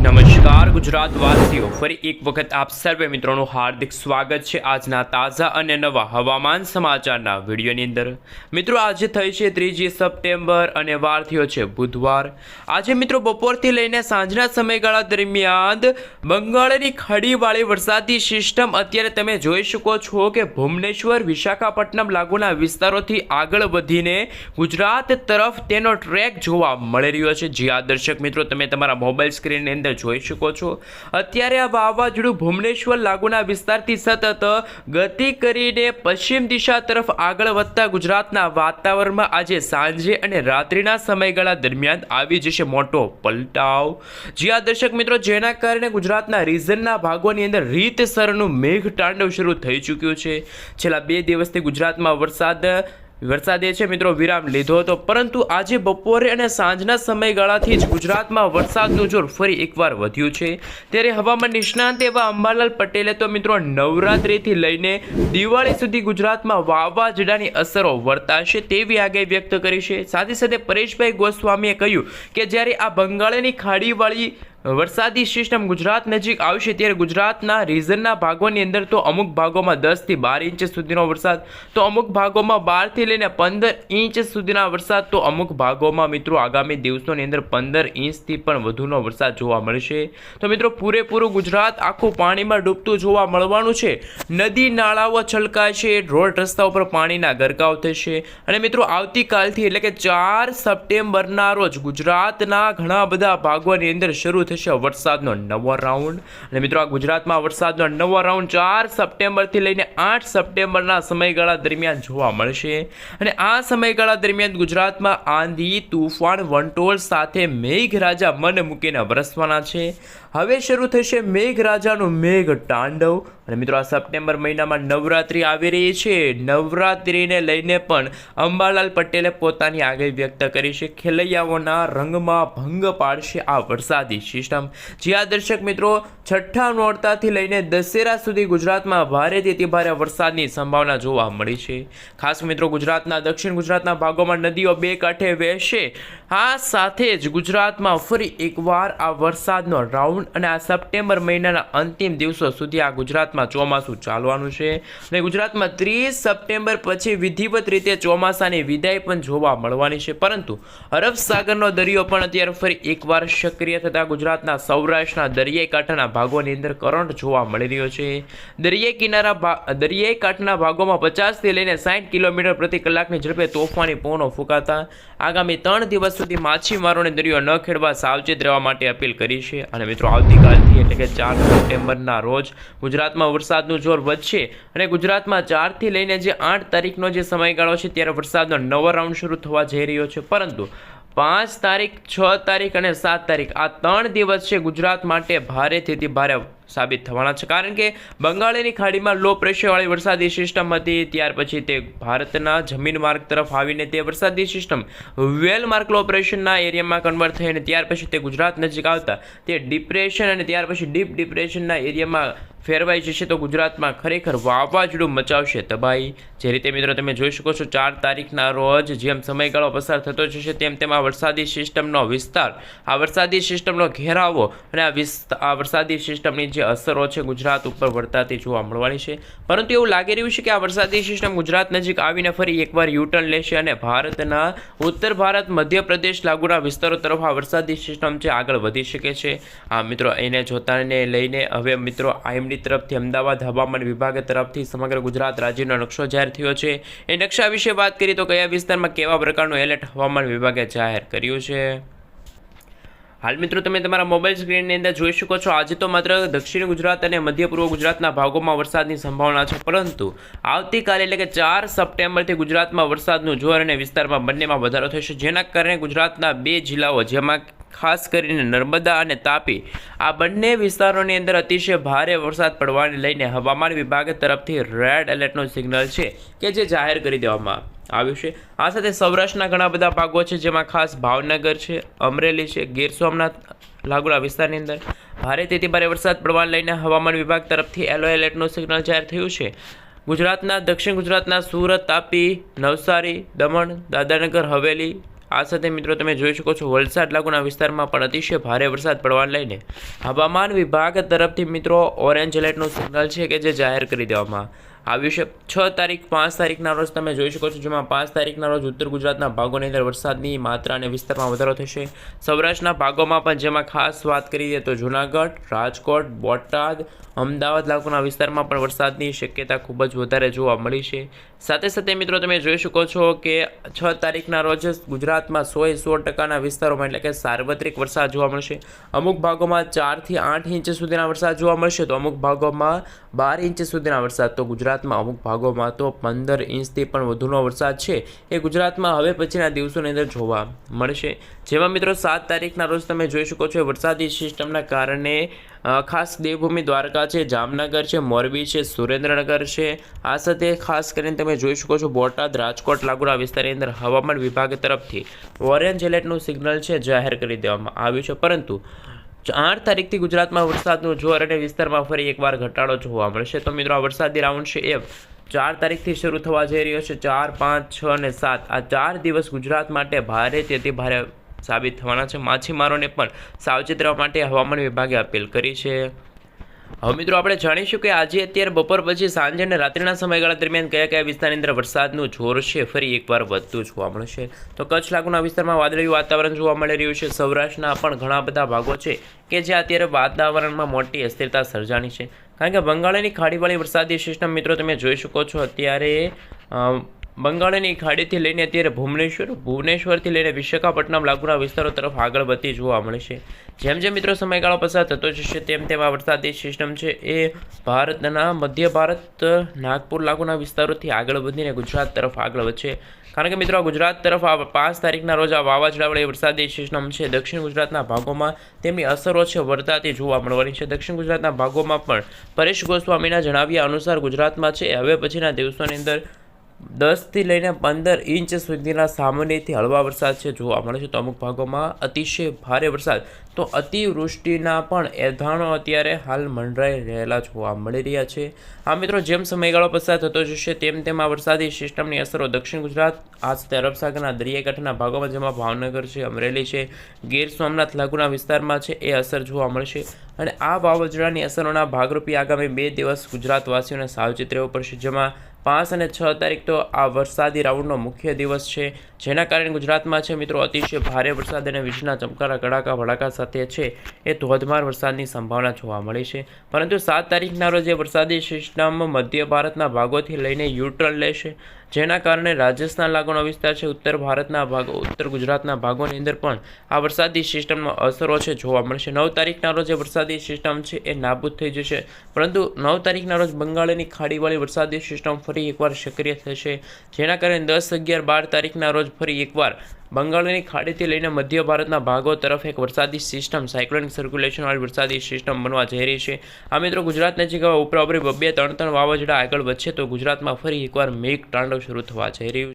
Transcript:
નમસ્કાર ગુજરાત વાસીઓ, ફરી એક વખત આપ સર્વે મિત્રોનું હાર્દિક સ્વાગત છે આજના તાજા અને નવા હવામાન સમાચારના વિડીયોની અંદર। મિત્રો આજે થઈ છે 3 સપ્ટેમ્બર અને વાર થયો છે બુધવાર। આજે મિત્રો બપોરથી લઈને સાંજના સમયગાળા દરમિયાન બંગાળની ખાડીવાળી વરસાદી સિસ્ટમ અત્યારે તમે જોઈ શકો છો કે ભુવનેશ્વર વિશાખાપટ્ટનમ લાગુના વિસ્તારોથી આગળ વધીને ગુજરાત તરફ તેનો ટ્રેક જોવા મળી રહ્યો છે। જી આ દર્શક મિત્રો, તમે તમારા મોબાઈલ સ્ક્રીનની અંદર જોઈ શકો છો અત્યારે આ વાવાઝોડું ભુવનેશ્વર લાગુના વિસ્તારથી સતત ગતિ કરીને પશ્ચિમ દિશા તરફ આગળ વધતા ગુજરાતના વાતાવરણમાં આજે સાંજે અને રાત્રિના સમયગાળા દરમિયાન આવી જશે મોટો પલટાવ। જી આ દર્શક મિત્રો, જેના કારણે ગુજરાતના રીજનના ભાગોની અંદર રીતસરનું મેઘ તાંડવ શરૂ થઈ ચૂક્યું છે। છેલ્લા 2 દિવસથી ગુજરાતમાં વરસાદે છે મિત્રો વિરામ લીધો હતો, પરંતુ આજે બપોરે અને સાંજના સમયગાળાથી જ ગુજરાતમાં વરસાદનું જોર ફરી એકવાર વધ્યું છે। ત્યારે હવામાન નિષ્ણાંત એવા અંબાલાલ પટેલે તો મિત્રો નવરાત્રિથી લઈને દિવાળી સુધી ગુજરાતમાં વાવાઝોડાની અસરો વર્તાશે તેવી આગાહી વ્યક્ત કરી છે। સાથે સાથે પરેશભાઈ ગોસ્વામીએ કહ્યું કે જ્યારે આ બંગાળની ખાડીવાળી વરસાદી સિસ્ટમ ગુજરાત નજીક આવશે ત્યારે ગુજરાતના રીજનના ભાગોની અંદર તો અમુક ભાગોમાં 10 થી 12 ઇંચ સુધીનો વરસાદ, તો અમુક ભાગોમાં 12 થી લઈને 15 ઇંચ સુધીના વરસાદ, તો અમુક ભાગોમાં મિત્રો આગામી દિવસોની અંદર 15 ઇંચથી પણ વધુનો વરસાદ જોવા મળશે। તો મિત્રો પૂરેપૂરું ગુજરાત આખું પાણીમાં ડૂબતું જોવા મળવાનું છે। નદી નાળાઓ છલકાશે, રોડ રસ્તા ઉપર પાણીના ગરકાવ થશે અને મિત્રો આવતીકાલથી એટલે કે 4 સપ્ટેમ્બરના રોજ ગુજરાતના ઘણા બધા ભાગોની અંદર શરૂ વરસાદનો નવો રાઉન્ડ। અને મિત્રો આ ગુજરાતમાં વરસાદનો નવો રાઉન્ડ 4 સપ્ટેમ્બરથી લઈને 8 સપ્ટેમ્બરના સમયગાળા દરમિયાન જોવા મળશે અને આ સમયગાળા દરમિયાન ગુજરાતમાં આંધી, તુફાન, વંટોળ સાથે મેઘરાજા મન મૂકીને વરસવાના છે। હવે શરૂ થશે મેઘરાજાનું મેઘ તાંડવ અને મિત્રો આ સપ્ટેમ્બર મહિનામાં નવરાત્રિ આવી રહી છે। નવરાત્રિને લઈને પણ અંબાલાલ પટેલે પોતાની આગાહી વ્યક્ત કરી છે। ખેલૈયાઓના રંગમાં ભંગ પાડશે આ વરસાદી સિસ્ટમ। જે આ દર્શક મિત્રો છઠ્ઠા નોરતાથી લઈને દશેરા સુધી ગુજરાતમાં ભારેથી અતિ ભારે વરસાદની સંભાવના જોવા મળી છે। ખાસ મિત્રો ગુજરાતના દક્ષિણ ગુજરાતના ભાગોમાં નદીઓ બે કાંઠે વહેશે। આ સાથે જ ગુજરાતમાં ફરી એકવાર આ વરસાદનો રાઉન્ડ અને આ સપ્ટેમ્બર મહિનાના અંતિમ દિવસો સુધી આ ગુજરાતમાં ચોમાસું ચાલવાનું છે અને ગુજરાતમાં 30 સપ્ટેમ્બર પછી વિધિવત રીતે ચોમાસાની વિદાય પણ જોવા મળવાની છે। પરંતુ અરબ સાગરનો દરિયો પણ અત્યારે ફરી એકવાર સક્રિય થતા ગુજરાતના સૌરાષ્ટ્રના દરિયાઈ કાંઠાના ભાગોની અંદર કરંટ જોવા મળી રહ્યો છે। દરિયાઈ કાંઠાના ભાગોમાં 50 થી લઈને 60 કિલોમીટર પ્રતિ કલાકની ઝડપે તોફાની પવનો ફૂંકાતા આગામી 3 દિવસ સુધી માછીમારોને દરિયો ન ખેડવા સાવચેત રહેવા માટે અપીલ કરી છે। અને મિત્રો આવતીકાલથી એટલે કે 4 સપ્ટેમ્બરના રોજ ગુજરાતમાં વરસાદનું જોર વધશે અને ગુજરાતમાં 4 થી લઈને જે 8 તારીખનો જે સમયગાળો છે ત્યારે વરસાદનો નવો રાઉન્ડ શરૂ થવા જઈ રહ્યો છે। પરંતુ 5 તારીખ, 6 તારીખ અને 7 તારીખ આ 3 દિવસ છે ગુજરાત માટે ભારેથી ભારે સાબિત થવાના છે। કારણ કે બંગાળની ખાડીમાં લો પ્રેશરવાળી વરસાદી સિસ્ટમ હતી, ત્યાર પછી તે ભારતના જમીન માર્ગ તરફ આવીને તે વરસાદી સિસ્ટમ વેલ માર્ક લો પ્રેશરના એરિયામાં કન્વર્ટ થઈ અને ત્યાર પછી તે ગુજરાત નજીક આવતા તે ડિપ્રેશન અને ત્યાર પછી ડીપ ડિપ્રેશનના એરિયામાં ફેરવાઈ જશે તો ગુજરાતમાં ખરેખર વાવાઝોડું મચાવશે તબાહી। જે રીતે મિત્રો તમે જોઈ શકો છો 4 તારીખના રોજ જેમ સમયગાળો પસાર થતો જશે તેમ તેમ આ વરસાદી સિસ્ટમનો વિસ્તાર, આ વરસાદી સિસ્ટમનો ઘેરાવો અને આ વરસાદી સિસ્ટમની જે અસરો છે ગુજરાત ઉપર વર્તાતી જોવા મળવાની છે। પરંતુ એવું લાગી રહ્યું છે કે આ વરસાદી સિસ્ટમ ગુજરાત નજીક આવીને ફરી એકવાર યુટર્ન લેશે અને ભારતના ઉત્તર ભારત, મધ્યપ્રદેશ લાગુના વિસ્તારો તરફ આ વરસાદી સિસ્ટમ છે આગળ વધી શકે છે। આ મિત્રો એને જોતાને લઈને હવે મિત્રો તરફથી અમદાવાદ હવામાન વિભાગ તરફથી સમગ્ર ગુજરાત રાજ્યનો નકશો જાહેર થયો છે। એ નકશા વિશે વાત કરીએ તો કયા વિસ્તારમાં કેવા પ્રકારનું એલર્ટ હવામાન વિભાગે જાહેર કર્યું છે। હાલ મિત્રો તમે તમારા મોબાઈલ સ્ક્રીનની અંદર જોઈ શકો છો આજે તો માત્ર દક્ષિણ ગુજરાત અને મધ્ય પૂર્વ ગુજરાતના ભાગોમાં વરસાદની સંભાવના છે, પરંતુ આવતીકાલે એટલે કે 4 સપ્ટેમ્બરથી ગુજરાતમાં વરસાદનું જોર અને વિસ્તારમાં બંનેમાં વધારો થશે। જેના કારણે ગુજરાતના 2 જિલ્લાઓ જેમાં ખાસ કરીને નર્મદા અને તાપી આ બંને વિસ્તારોની અંદર અતિશય ભારે વરસાદ પડવાને લઈને હવામાન વિભાગ તરફથી રેડ એલર્ટનું સિગ્નલ છે કે જે જાહેર કરી દેવામાં આવ્યું છે। આ સાથે સૌરાષ્ટ્રના ઘણા બધા ભાગો છે જેમાં ખાસ ભાવનગર છે, અમરેલી છે, ગીર સોમનાથ લાગુના વિસ્તારની અંદર ભારેથી ભારે વરસાદ પડવાને લઈને હવામાન વિભાગ તરફથી યલો એલર્ટનું સિગ્નલ જાહેર થયું છે। ગુજરાતના દક્ષિણ ગુજરાતના સુરત, તાપી, નવસારી, દમણ, દાદરાનગર હવેલી આ સાથે મિત્રો તમે જોઈ શકો છો વલસાડ લાગુના વિસ્તારમાં પણ અતિશય ભારે વરસાદ પડવાને લઈને હવામાન વિભાગ તરફથી મિત્રો ઓરેન્જ એલર્ટનું સિગ્નલ છે કે જે જાહેર કરી દેવામાં આવ્યું છે 6 તારીખ 5 તારીખના રોજ તમે જોઈ શકો છો, જેમાં 5 તારીખના રોજ ઉત્તર ગુજરાતના ભાગોની અંદર વરસાદની માત્રા અને વિસ્તારમાં વધારો થશે. સૌરાષ્ટ્રના ભાગોમાં પણ જેમાં ખાસ વાત કરીએ તો જૂનાગઢ, રાજકોટ, બોટાદ, અમદાવાદ લાગુના વિસ્તારમાં પણ વરસાદની શક્યતા ખૂબ જ વધારે જોવા મળી છે. સાથે સાથે મિત્રો તમે જોઈ શકો છો કે 6 તારીખના રોજ ગુજરાતમાં 100% વિસ્તારોમાં એટલે કે સાર્વત્રિક વરસાદ જોવા મળશે. અમુક ભાગોમાં 4 થી 8 ઇંચ સુધીના વરસાદ જોવા મળશે, તો અમુક ભાગોમાં 12 ઇંચ સુધીના વરસાદ. તો ગુજરાતમાં અમુક ભાગોમાં તો 15 ઇંચથી પણ વધુનો વરસાદ છે એ ગુજરાતમાં હવે પછીના દિવસોની અંદર જોવા મળશે. જેમાં મિત્રો 7 તારીખના રોજ તમે જોઈ શકો છો વરસાદી સિસ્ટમના કારણે ખાસ દેવભૂમિ દ્વારકા છે, જામનગર છે, મોરબી છે, સુરેન્દ્રનગર છે. આ સાથે ખાસ કરીને તમે જોઈ શકો છો બોટાદ, રાજકોટ લાગુના વિસ્તારની અંદર હવામાન વિભાગ તરફથી ઓરેન્જ એલર્ટનું સિગ્નલ છે જાહેર કરી દેવામાં આવ્યું છે. પરંતુ 8 તારીખથી ગુજરાતમાં વરસાદનું જોર અને વિસ્તારમાં ફરી એકવાર ઘટાડો જોવા મળશે. તો મિત્રો આ વરસાદી રાઉન્ડ છે એ 4 તારીખથી શરૂ થવા જઈ રહ્યો છે. 4, 5, 6 અને 7 આ 4 દિવસ ગુજરાત માટે ભારે તેથી ભારે સાબિત થવાના છે. માછીમારોને પણ સાવચેત રહેવા માટે હવામાન વિભાગે અપીલ કરી છે. હવે મિત્રો આપણે જાણીશું કે આજે અત્યારે બપોર પછી સાંજે અને રાત્રિના સમયગાળા દરમિયાન કયા કયા વિસ્તારની અંદર વરસાદનું જોર છે ફરી એકવાર વધતું જોવા મળશે. તો કચ્છ લાગુના વિસ્તારમાં વાદળિયું વાતાવરણ જોવા મળી રહ્યું છે. સૌરાષ્ટ્રના પણ ઘણા બધા ભાગો છે કે જ્યાં અત્યારે વાતાવરણમાં મોટી અસ્થિરતા સર્જાણી છે, કારણ કે બંગાળની ખાડીવાળી વરસાદી સિસ્ટમ મિત્રો તમે જોઈ શકો છો અત્યારે બંગાળની ખાડીથી લઈને અત્યારે ભુવનેશ્વરથી લઈને વિશાખાપટ્ટનમ લાગુના વિસ્તારો તરફ આગળ વધતી જોવા મળશે. જેમ જેમ મિત્રો સમયગાળો પસાર થતો જશે તેમ તેમ આ વરસાદી સિસ્ટમ છે એ ભારતના મધ્ય ભારત નાગપુર લાગુના વિસ્તારોથી આગળ વધીને ગુજરાત તરફ આગળ વધશે. કારણ કે મિત્રો ગુજરાત તરફ આ 5 તારીખના રોજ આ વાવાઝોડાવાળી વરસાદી સિસ્ટમ છે દક્ષિણ ગુજરાતના ભાગોમાં તેમની અસરો છે વર્તાતી જોવા મળવાની છે. દક્ષિણ ગુજરાતના ભાગોમાં પણ પરેશ ગોસ્વામીના જણાવ્યા અનુસાર ગુજરાતમાં છે હવે પછીના દિવસોની અંદર 10 થી લઈને 15 ઇંચ સુધીના સામાન્યથી હળવા વરસાદ છે જોવા મળે છે. તો અમુક ભાગોમાં અતિશય ભારે વરસાદ તો અતિવૃષ્ટિના પણ એધાણો અત્યારે હાલ મંડરાઈ રહેલા જોવા મળી રહ્યા છે. આ મિત્રો જેમ સમયગાળો પસાર થતો જશે તેમ તેમ આ વરસાદી સિસ્ટમની અસરો દક્ષિણ ગુજરાત આ સાથે અરબ સાગરના દરિયાકાંઠાના ભાગોમાં જેમાં ભાવનગર છે, અમરેલી છે, ગીર સોમનાથ લાગુના વિસ્તારમાં છે એ અસર જોવા મળશે. અને આ વાવાઝોડાની અસરોના ભાગરૂપે આગામી 2 દિવસ ગુજરાતવાસીઓને સાવચેત રહેવું પડશે, જેમાં 5 અને 6 તારીખ તો આ વરસાદી રાઉન્ડનો મુખ્ય દિવસ છે, જેના કારણે ગુજરાતમાં છે મિત્રો અતિશય ભારે વરસાદ અને વીજળીના ચમકારા કડાકા ભડાકા સાથે છે એ ધોધમાર વરસાદની સંભાવના જોવા મળી છે. પરંતુ 7 તારીખના રોજ એ વરસાદી સિસ્ટમ મધ્ય ભારતના ભાગોથી લઈને યુટર્ન લેશે, જેના કારણે રાજસ્થાન લાગુનો વિસ્તાર છે, ઉત્તર ભારતના ભાગો, ઉત્તર ગુજરાતના ભાગોની અંદર પણ આ વરસાદી સિસ્ટમનો અસરો છે જોવા મળશે. 9 તારીખના રોજ એ વરસાદી સિસ્ટમ છે એ નાબૂદ થઈ જશે, પરંતુ 9 તારીખના રોજ બંગાળની ખાડીવાળી વરસાદી સિસ્ટમ ફરી એકવાર સક્રિય થશે, જેના કારણે 10, 11, 12 તારીખના રોજ ફરી એકવાર બંગાળની ખાડીથી લઈને મધ્ય ભારતના ભાગો તરફ એક વરસાદી સિસ્ટમ સાયક્લોનિક સર્ક્યુલેશનવાળી વરસાદી સિસ્ટમ બનવા જઈ રહી છે. આ મિત્રો ગુજરાત નજીક ઉપરાઉપરી 2-3 વાવાઝોડા આગળ વધશે તો ગુજરાતમાં ફરી એકવાર મેઘ તાંડવ શરૂ થવા જઈ રહ્યું છે.